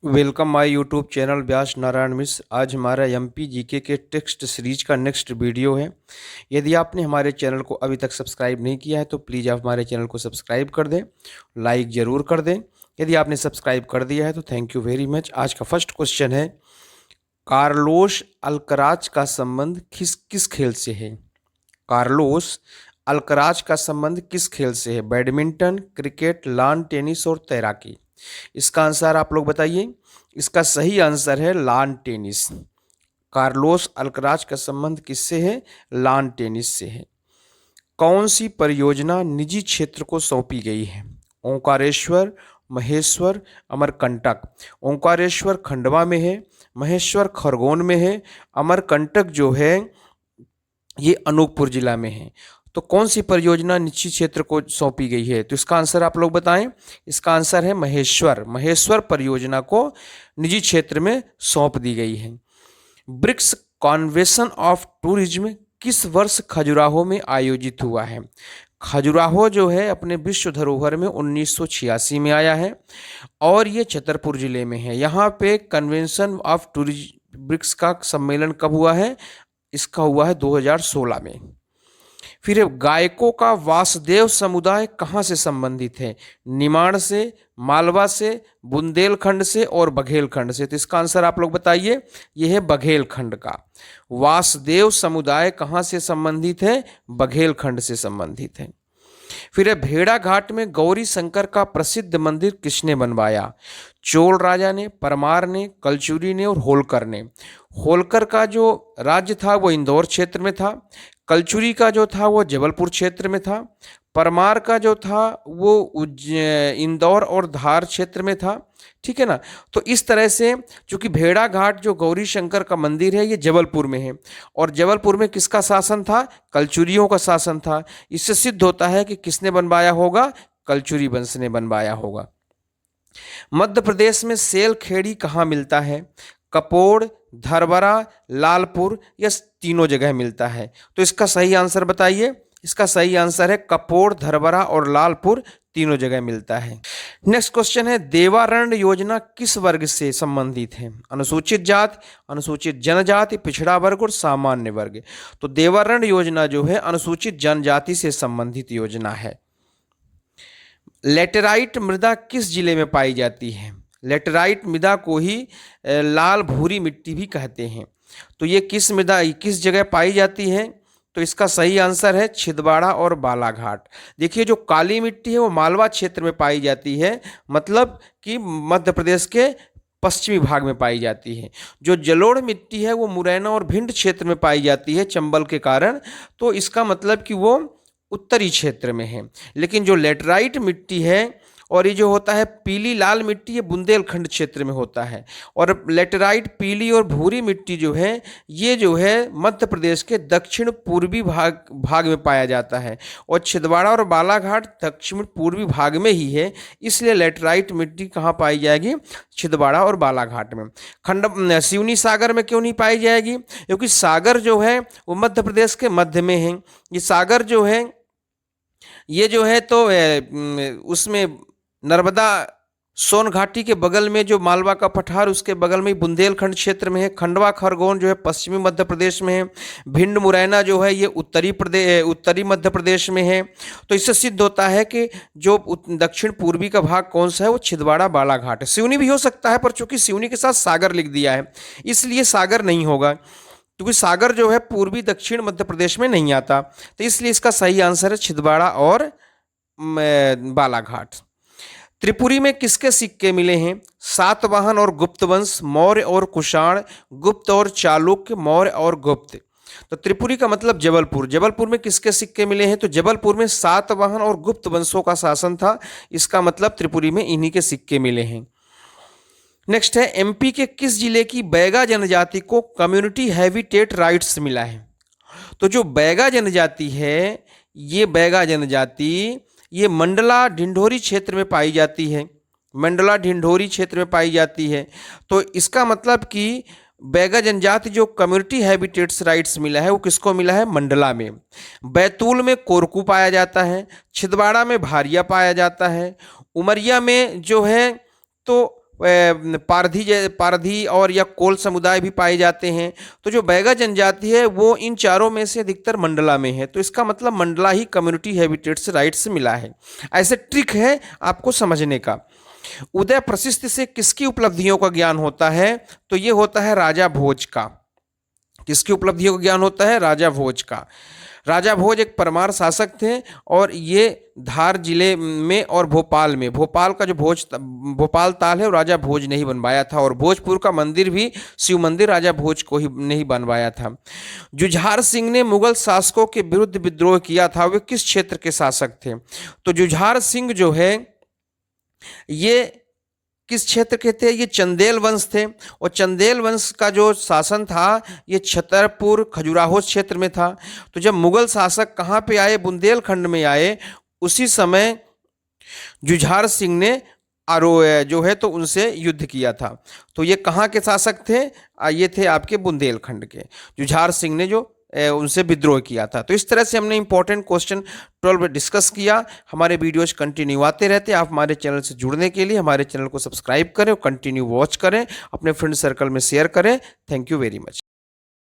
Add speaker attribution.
Speaker 1: Welcome my YouTube channel व्यास नारायण मिश्र। आज हमारा MP GK के टेक्स्ट सीरीज का नेक्स्ट वीडियो है। यदि आपने हमारे चैनल को अभी तक सब्सक्राइब नहीं किया है तो प्लीज़ आप हमारे चैनल को सब्सक्राइब कर दें, लाइक ज़रूर कर दें। यदि आपने सब्सक्राइब कर दिया है तो थैंक यू वेरी मच। आज का फर्स्ट क्वेश्चन है, कार्लोस अल्कराज का संबंध किस किस खेल से है? कार्लोस अल्कराज का संबंध किस खेल से है? बैडमिंटन, क्रिकेट, लॉन टेनिस और तैराकी। इसका आंसर आप लोग बताइए। इसका सही आंसर है लॉन टेनिस। कार्लोस अल्कराज का संबंध किससे है? लॉन टेनिस से है। कौन सी परियोजना निजी क्षेत्र को सौंपी गई है? ओंकारेश्वर, महेश्वर, अमरकंटक। ओंकारेश्वर खंडवा में है, महेश्वर खरगोन में है, अमरकंटक जो है ये अनूपपुर जिला में है। तो कौन सी परियोजना निजी क्षेत्र को सौंपी गई है? तो इसका आंसर आप लोग बताएं। इसका आंसर है महेश्वर। महेश्वर परियोजना को निजी क्षेत्र में सौंप दी गई है। ब्रिक्स कॉन्वेंशन ऑफ टूरिज्म किस वर्ष खजुराहो में आयोजित हुआ है? खजुराहो जो है अपने विश्व धरोहर में 1986 में आया है और ये छतरपुर जिले में है। यहाँ पे कन्वेंशन ऑफ टूरिज्म ब्रिक्स का सम्मेलन कब हुआ है? इसका हुआ है 2016 में। फिर गायकों का वासुदेव समुदाय कहाँ से संबंधित है? निमाड़ से, मालवा से, बुंदेलखंड से और बघेलखंड से। तो इसका आंसर आप लोग बताइए। यह है बघेलखंड का। वासुदेव समुदाय कहाँ से संबंधित है? बघेलखंड से संबंधित है। फिर भेड़ा घाट में गौरी शंकर का प्रसिद्ध मंदिर किसने बनवाया? चोल राजा ने, परमार ने, कलचुरी ने और होलकर ने। होलकर का जो राज्य था वो इंदौर क्षेत्र में था, कलचुरी का जो था वो जबलपुर क्षेत्र में था, परमार का जो था वो इंदौर और धार क्षेत्र में था। ठीक है ना। तो इस तरह से चूंकि भेड़ा घाट जो गौरी शंकर का मंदिर है ये जबलपुर में है और जबलपुर में किसका शासन था? कलचुरियों का शासन था। इससे सिद्ध होता है कि किसने बनवाया होगा? कलचुरी वंश ने बनवाया होगा। मध्य प्रदेश में सेल खेड़ी कहाँ मिलता है? कपोड़, धरवरा, लालपुर, या तीनों जगह मिलता है। तो इसका सही आंसर बताइए। इसका सही आंसर है कपोड़, धरवरा और लालपुर तीनों जगह मिलता है। नेक्स्ट क्वेश्चन है, देवारण्य योजना किस वर्ग से संबंधित है? अनुसूचित जाति, अनुसूचित जनजाति, पिछड़ा वर्ग और सामान्य वर्ग। तो देवारण्य योजना जो है अनुसूचित जनजाति से संबंधित योजना है। लेटेराइट मृदा किस जिले में पाई जाती है? लेटेराइट मृदा को ही लाल भूरी मिट्टी भी कहते हैं। तो ये किस मृदा किस जगह पाई जाती है? तो इसका सही आंसर है छिंदवाड़ा और बालाघाट। देखिए जो काली मिट्टी है वो मालवा क्षेत्र में पाई जाती है, मतलब कि मध्य प्रदेश के पश्चिमी भाग में पाई जाती है। जो जलोढ़ मिट्टी है वो मुरैना और भिंड क्षेत्र में पाई जाती है चंबल के कारण, तो इसका मतलब कि वो उत्तरी क्षेत्र में है। लेकिन जो लेटराइट मिट्टी है और ये जो होता है पीली लाल मिट्टी, ये बुंदेलखंड क्षेत्र में होता है। और लेटराइट पीली और भूरी मिट्टी जो है ये जो है मध्य प्रदेश के दक्षिण पूर्वी भाग में पाया जाता है और छिंदवाड़ा और बालाघाट दक्षिण पूर्वी भाग में ही है। इसलिए लेटराइट मिट्टी कहाँ पाई जाएगी? छिंदवाड़ा और बालाघाट में। सिवनी सागर में क्यों नहीं पाई जाएगी? क्योंकि सागर जो है वो मध्य प्रदेश के मध्य में है। ये सागर जो है ये जो है तो उसमें नर्मदा सोन घाटी के बगल में जो मालवा का पठार उसके बगल में ही बुंदेलखंड क्षेत्र में है। खंडवा खरगोन जो है पश्चिमी मध्य प्रदेश में है। भिंड मुरैना जो है ये उत्तरी मध्य प्रदेश में है। तो इससे सिद्ध होता है कि जो दक्षिण पूर्वी का भाग कौन सा है वो छिंदवाड़ा बालाघाट है। सिवनी भी हो सकता है पर चूंकि सिवनी के साथ सागर लिख दिया है इसलिए सागर नहीं होगा, क्योंकि सागर जो है पूर्वी दक्षिण मध्य प्रदेश में नहीं आता। तो इसलिए इसका सही आंसर है छिंदवाड़ा और बालाघाट। त्रिपुरी में किसके सिक्के मिले हैं? सातवाहन और गुप्त वंश, मौर्य और कुषाण, गुप्त और चालुक्य, मौर्य और गुप्त। तो त्रिपुरी का मतलब जबलपुर। जबलपुर में किसके सिक्के मिले हैं? तो जबलपुर में सातवाहन और गुप्त वंशों का शासन था। इसका मतलब त्रिपुरी में इन्हीं के सिक्के मिले हैं। नेक्स्ट है, एमपी के किस जिले की बैगा जनजाति को कम्युनिटी हैबिटेट राइट्स मिला है? तो जो बैगा जनजाति है ये बैगा जनजाति ये मंडला ढिंढोरी क्षेत्र में पाई जाती है। मंडला ढिंढोरी क्षेत्र में पाई जाती है। तो इसका मतलब कि बैगा जनजाति जो कम्युनिटी हैबिटेट्स राइट्स मिला है वो किसको मिला है? मंडला में। बैतूल में कोरकू पाया जाता है, छिंदवाड़ा में भारिया पाया जाता है, उमरिया में जो है तो पारधी और या कोल समुदाय भी पाए जाते हैं। तो जो बैगा जनजाति है वो इन चारों में से अधिकतर मंडला में है, तो इसका मतलब मंडला ही कम्युनिटी हैबिटेट्स राइट्स मिला है। ऐसे ट्रिक है आपको समझने का। उदय प्रशिस्त से किसकी उपलब्धियों का ज्ञान होता है? तो ये होता है राजा भोज का। किसकी उपलब्धियों का ज्ञान होता है? राजा भोज का। राजा भोज एक परमार शासक थे और ये धार जिले में और भोपाल में, भोपाल का जो भोपाल ताल है वो राजा भोज ने ही बनवाया था, और भोजपुर का मंदिर भी शिव मंदिर राजा भोज को ही नहीं बनवाया था। जुझार सिंह ने मुगल शासकों के विरुद्ध विद्रोह किया था, वे किस क्षेत्र के शासक थे? तो जुझार सिंह जो है ये किस क्षेत्र के थे? ये चंदेल वंश थे, और चंदेल वंश का जो शासन था ये छतरपुर खजुराहो क्षेत्र में था। तो जब मुगल शासक कहाँ पे आए? बुंदेलखंड में आए। उसी समय जुझार सिंह ने जो है तो उनसे युद्ध किया था। तो ये कहाँ के शासक थे? ये थे आपके बुंदेलखंड के। जुझार सिंह ने जो उनसे विद्रोह किया था। तो इस तरह से हमने इंपॉर्टेंट क्वेश्चन 12 में डिस्कस किया। हमारे वीडियोज कंटिन्यू आते रहते हैं। आप हमारे चैनल से जुड़ने के लिए हमारे चैनल को सब्सक्राइब करें और कंटिन्यू वॉच करें, अपने फ्रेंड सर्कल में शेयर करें। Thank you very much.